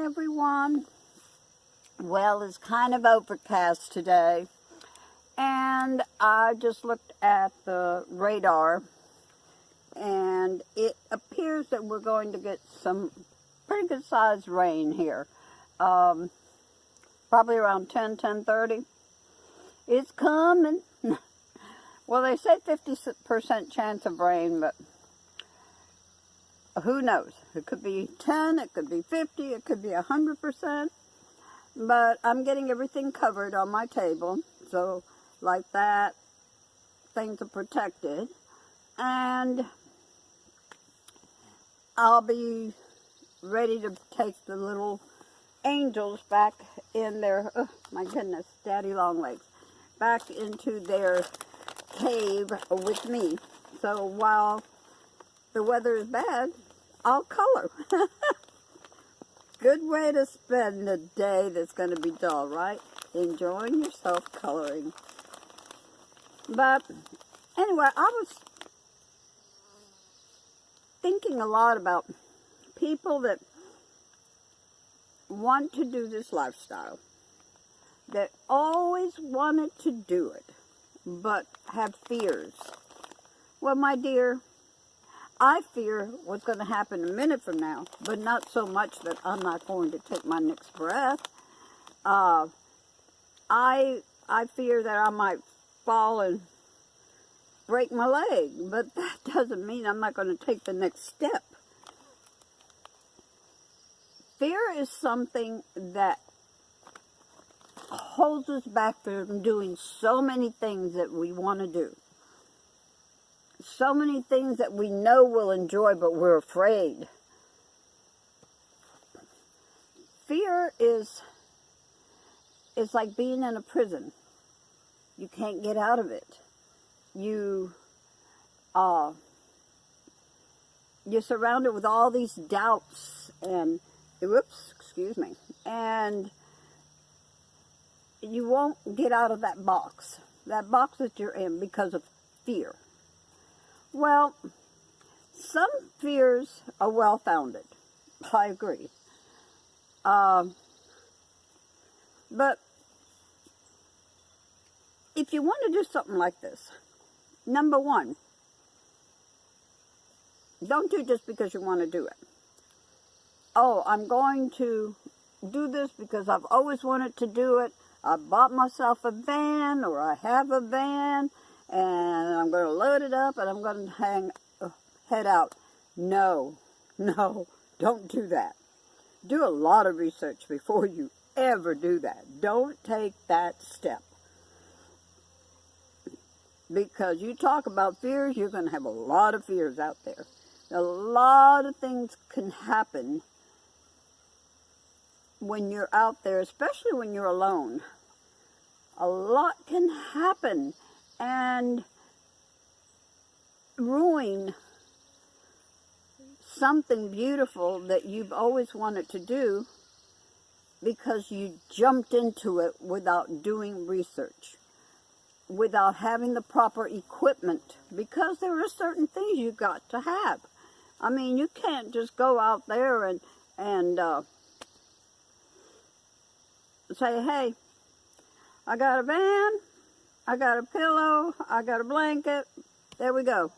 everyone. Well, it's kind of overcast today, and I just looked at the radar, and it appears that we're going to get some pretty good sized rain here. Probably around 10:30. It's coming. Well, they say 50% chance of rain, but who knows? It could be 10, it could be 50, it could be 100%. But I'm getting everything covered on my table, so like that, things are protected. And I'll be ready to take the little angels back in their, oh my goodness, daddy long legs, back into their cave with me. So while the weather is bad, I'll color. Good way to spend a day that's going to be dull, right? Enjoying yourself coloring. But anyway, I was thinking a lot about people that want to do this lifestyle, that always wanted to do it, but have fears. Well, my dear, I fear what's going to happen a minute from now, but not so much that I'm not going to take my next breath. I fear that I might fall and break my leg, but that doesn't mean I'm not going to take the next step. Fear is something that holds us back from doing so many things that we want to do. So many things that we know we'll enjoy, but we're afraid. Fear is like being in a prison. You can't get out of it. You're surrounded with all these doubts and, and you won't get out of that box that you're in because of fear. Well, some fears are well-founded. I agree. But if you want to do something like this, number one, don't do it just because you want to do it. Oh, I'm going to do this because I've always wanted to do it. I bought myself a van, or I have a van, and I'm going to load it up, and I'm going to head out. No, don't do that. Do a lot of research before you ever do that. Don't take that step. Because you talk about fears, you're going to have a lot of fears out there. A lot of things can happen when you're out there, especially when you're alone. A lot can happen and ruin something beautiful that you've always wanted to do because you jumped into it without doing research, without having the proper equipment, because there are certain things you've got to have. I mean, you can't just go out there and say, hey, I got a van, I got a pillow, I got a blanket, there we go.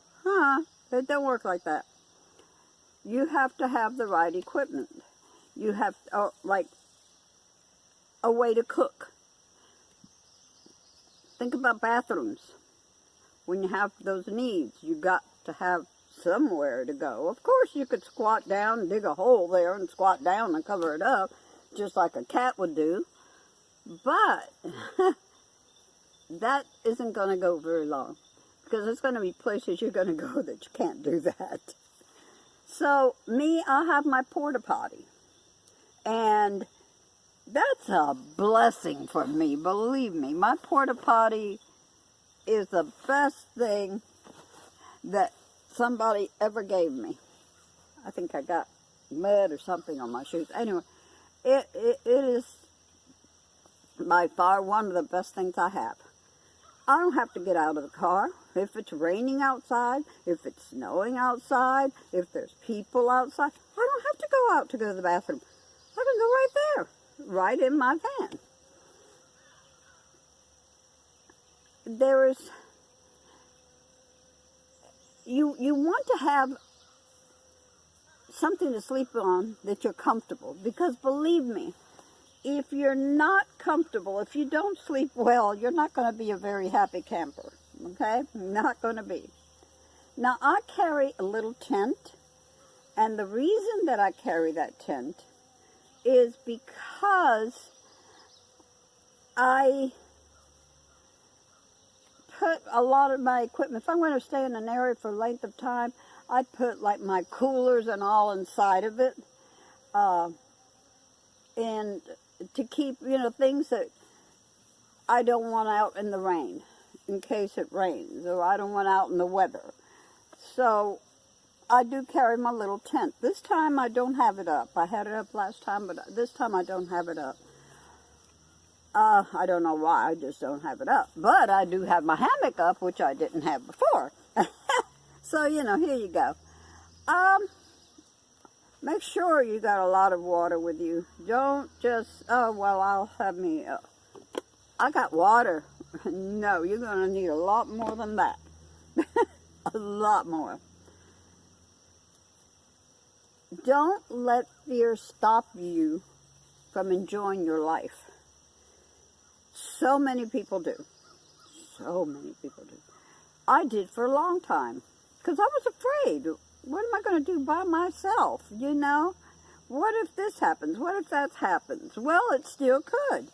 It don't work like that. You have to have the right equipment. You have, like, a way to cook. Think about bathrooms. When you have those needs, you got to have somewhere to go. Of course, you could squat down, dig a hole there, and squat down and cover it up, just like a cat would do. But that isn't going to go very long, because there's going to be places you're going to go that you can't do that. So, me, I'll have my porta potty. And that's a blessing for me, believe me. My porta potty is the best thing that somebody ever gave me. I think I got mud or something on my shoes. Anyway, it is by far one of the best things I have. I don't have to get out of the car. If it's raining outside, if it's snowing outside, if there's people outside, I don't have to go out to go to the bathroom. I can go right there, right in my van. There is, you want to have something to sleep on that you're comfortable, because believe me, if you're not comfortable, if you don't sleep well, you're not going to be a very happy camper, okay? Not going to be. Now, I carry a little tent, and the reason that I carry that tent is because I put a lot of my equipment, if I'm going to stay in an area for a length of time, I put like my coolers and all inside of it, and to keep, things that I don't want out in the rain, in case it rains, or I don't want out in the weather. So I do carry my little tent. This time I don't have it up. I had it up last time, but this time I don't have it up. I don't know why, I just don't have it up. But I do have my hammock up, which I didn't have before. So, here you go. Make sure you got a lot of water with you. Don't just, I'll have me, I got water. No, you're going to need a lot more than that. A lot more. Don't let fear stop you from enjoying your life. So many people do. So many people do. I did for a long time, because I was afraid. What am I going to do by myself, What if this happens? What if that happens? Well, it still could.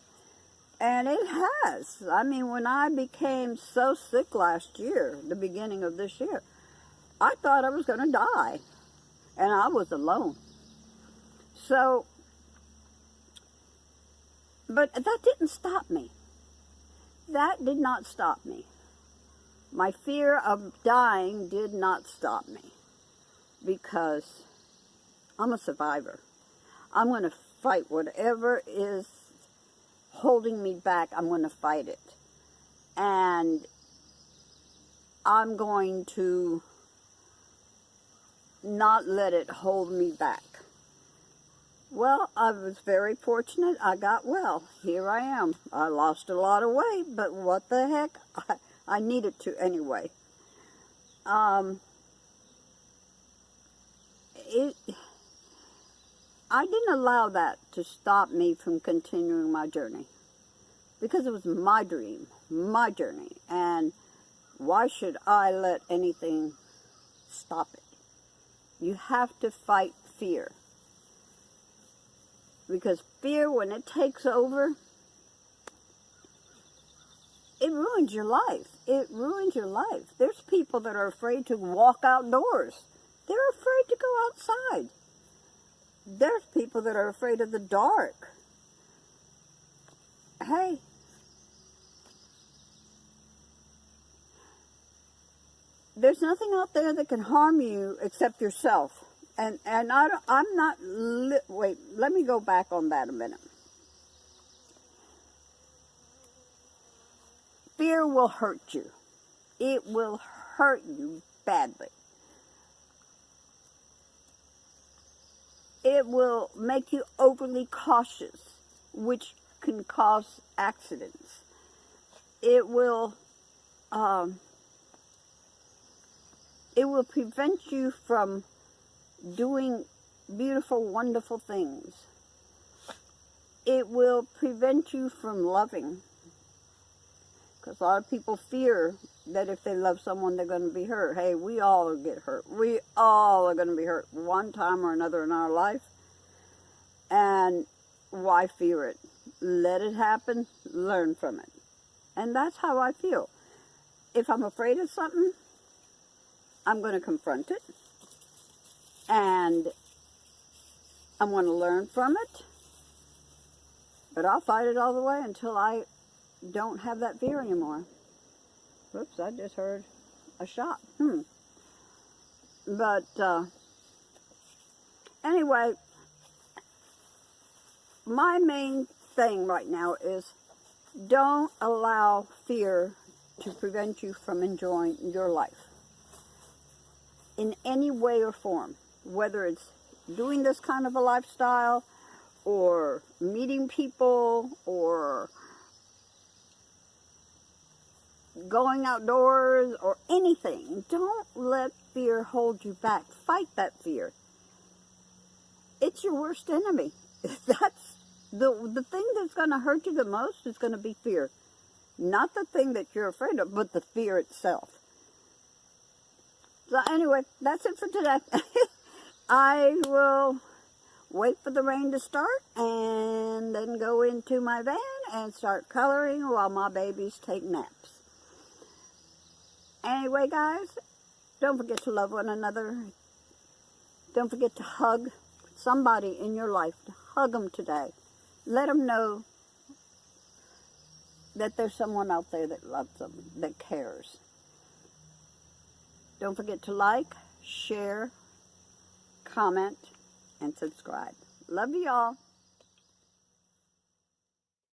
And it has. I mean, when I became so sick last year, the beginning of this year, I thought I was going to die. And I was alone. So, but that didn't stop me. That did not stop me. My fear of dying did not stop me, because I'm a survivor. I'm going to fight whatever is holding me back. I'm going to fight it. And I'm going to not let it hold me back. Well, I was very fortunate. I got well. Here I am. I lost a lot of weight, but what the heck? I needed to anyway. I didn't allow that to stop me from continuing my journey, because it was my dream, my journey, and why should I let anything stop it? You have to fight fear, because fear, when it takes over, it ruins your life. It ruins your life. There's people that are afraid to walk outdoors. They're afraid to go outside. There's people that are afraid of the dark. Hey, there's nothing out there that can harm you except yourself. And I'm not, wait, let me go back on that a minute. Fear will hurt you. It will hurt you badly. It will make you overly cautious, which can cause accidents. It will prevent you from doing beautiful, wonderful things. It will prevent you from loving. Because a lot of people fear that if they love someone, they're going to be hurt. Hey, we all get hurt. We all are going to be hurt one time or another in our life. And why fear it? Let it happen. Learn from it. And that's how I feel. If I'm afraid of something, I'm going to confront it. And I'm going to learn from it. But I'll fight it all the way until I don't have that fear anymore. Whoops, I just heard a shot. But anyway, my main thing right now is don't allow fear to prevent you from enjoying your life in any way or form, whether it's doing this kind of a lifestyle or meeting people or going outdoors or anything. Don't let fear hold you back. Fight that fear. It's your worst enemy. That's the thing that's going to hurt you the most is going to be fear. Not the thing that you're afraid of, but the fear itself. So anyway, that's it for today. I will wait for the rain to start and then go into my van and start coloring while my babies take naps. Anyway, guys, don't forget to love one another. Don't forget to hug somebody in your life. Hug them today. Let them know that there's someone out there that loves them, that cares. Don't forget to like, share, comment, and subscribe. Love you all.